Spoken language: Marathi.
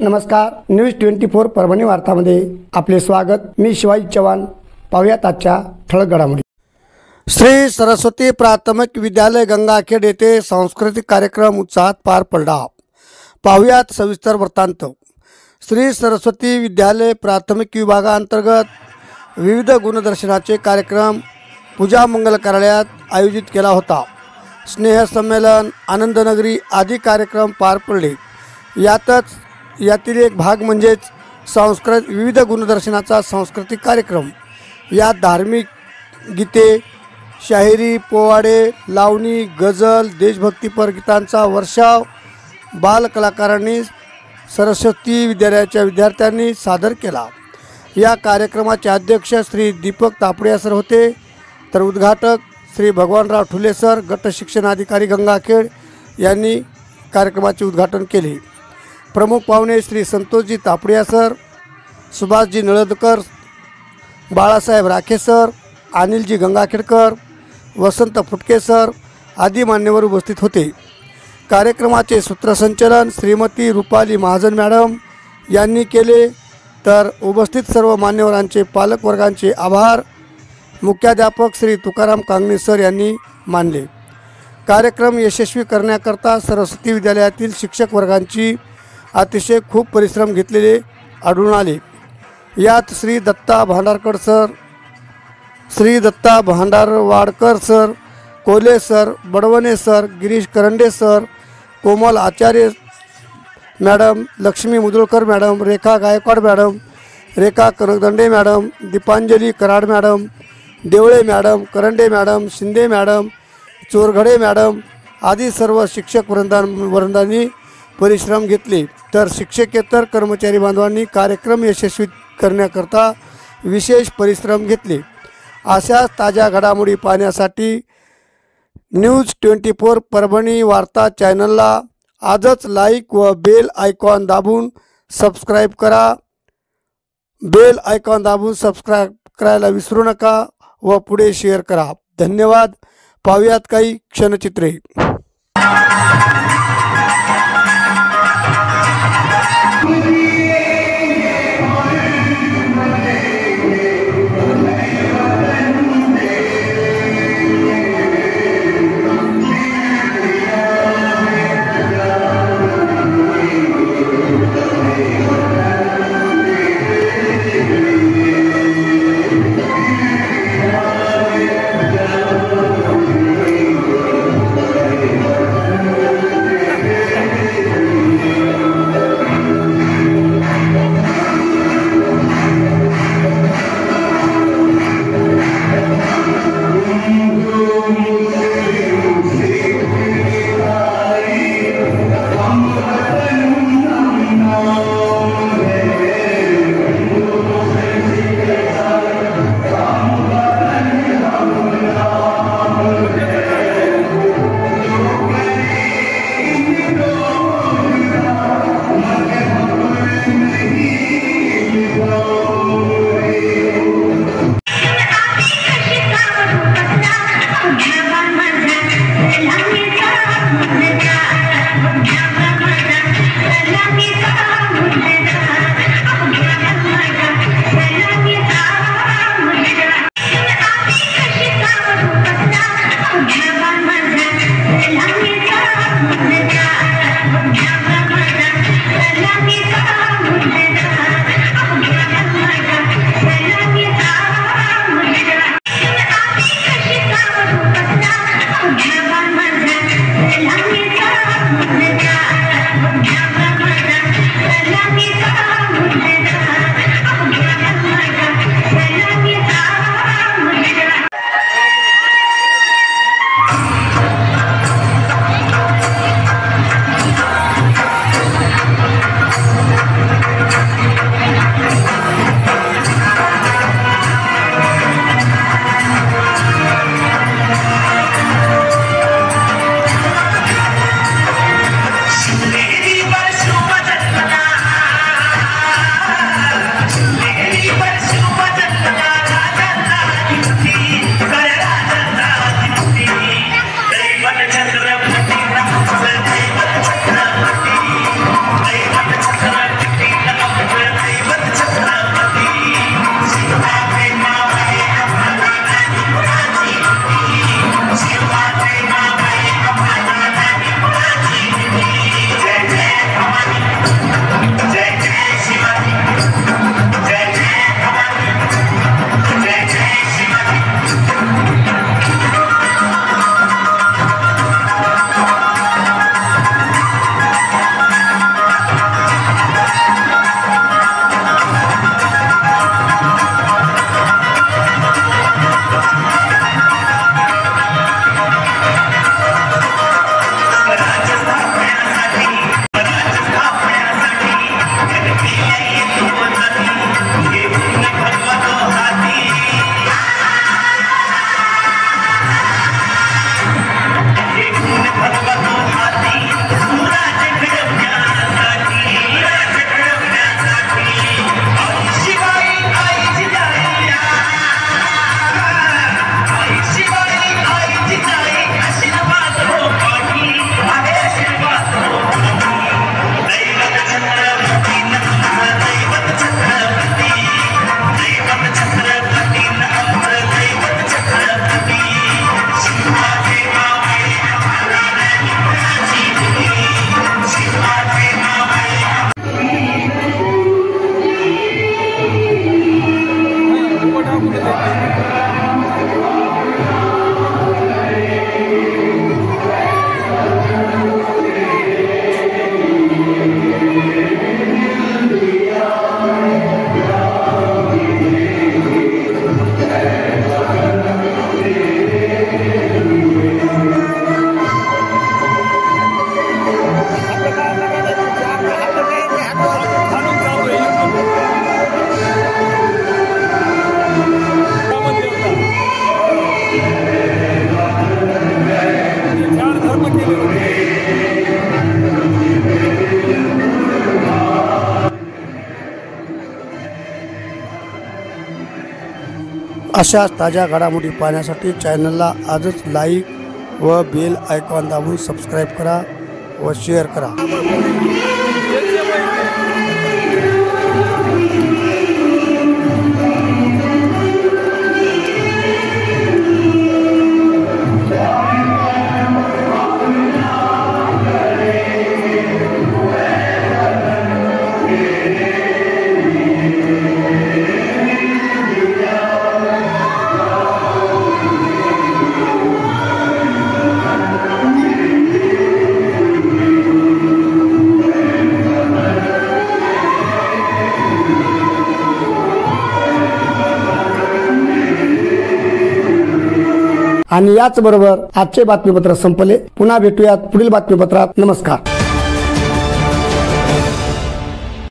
नमस्कार, न्यूज 24 परभणी वार्तामध्ये आपले स्वागत। मी शिवाजी चव्हाण। पाहूयात आजच्या ठळक घडामोडी। श्री सरस्वती प्राथमिक विद्यालय गंगाखेड येथे सांस्कृतिक कार्यक्रम उत्साहात पार पडला। पाहूयात सविस्तर वृत्तांत। श्री सरस्वती विद्यालय प्राथमिक विभागांतर्गत विविध गुणदर्शनाचे कार्यक्रम पूजा मंगल कार्यालयात आयोजित केला होता। स्नेह संमेलन, आनंदनगरी आदी कार्यक्रम पार पडले। यातील एक भाग म्हणजेच विविध गुणदर्शनाचा सांस्कृतिक कार्यक्रम। यात धार्मिक गीते, शाहिरी, पोवाडे, लावणी, गझल, देशभक्तीपर गीतांचा वर्षाव बालकलाकारांनी सरस्वती विद्यालयाच्या विद्यार्थ्यांनी सादर केला। या कार्यक्रमाचे अध्यक्ष श्री दीपक तापडे सर होते, तर उद्घाटक श्री भगवानराव ठुले सर, गट शिक्षणाधिकारी गंगाखेड यांनी कार्यक्रमाचे उद्घाटन केले। प्रमुख पाहुणे श्री संतोषजी तापडिया सर, सुभाषजी नळदकर, बाळासाहेब राखे सर, अनिलजी गंगाखेडकर, वसंत फुटके सर आदी मान्यवर उपस्थित होते। कार्यक्रमाचे सूत्रसंचालन श्रीमती रुपाली महाजन मॅडम यांनी केले, तर उपस्थित सर्व मान्यवरांचे पालकवर्गांचे आभार मुख्याध्यापक श्री तुकाराम कांगणे सर यांनी मानले। कार्यक्रम यशस्वी करण्याकरता सरस्वती विद्यालयातील शिक्षक वर्गांची अतिशय खूप परिश्रम घेतलेले आढळून आले। यात श्री दत्ता भांडारवाडकर सर, कोले sir, बडवणे sir, Girish Karande sir, कोमल आचार्य मॅडम, लक्ष्मी मुदुळकर मॅडम, रेखा गायकवाड मॅडम, रेखा कनकदंडे मॅडम, दीपांजली कराड मॅडम, देवळे madam, Karande madam, Shinde madam, Chorghade madam आदी सर्व शिक्षक वृंदांनी परिश्रम घेतले। तर शिक्षकेतर कर्मचारी बांधवांनी कार्यक्रम यशस्वी करण्याकरता विशेष परिश्रम घेतले। अशाच ताज्या घडामोडी पाहण्यासाठी न्यूज 24 परभणी वार्ता चॅनलला आजच लाईक व बेल आयकॉन दाबून सबस्क्राईब करा। बेल आयकॉन दाबून सबस्क्राईब करायला विसरू नका व पुढे शेअर करा। धन्यवाद। पाहूयात काही क्षणचित्रे। अशाच ताज्या घडामोडी पाहण्यासाठी चॅनलला आजच लाईक व बेल आयकॉन दाबून सबस्क्राईब करा व शेअर करा। आणि याच बरोबर आजचे बातमीपत्र संपले। पुन्हा भेटूयात पुढील बातमीपत्रात। नमस्कार।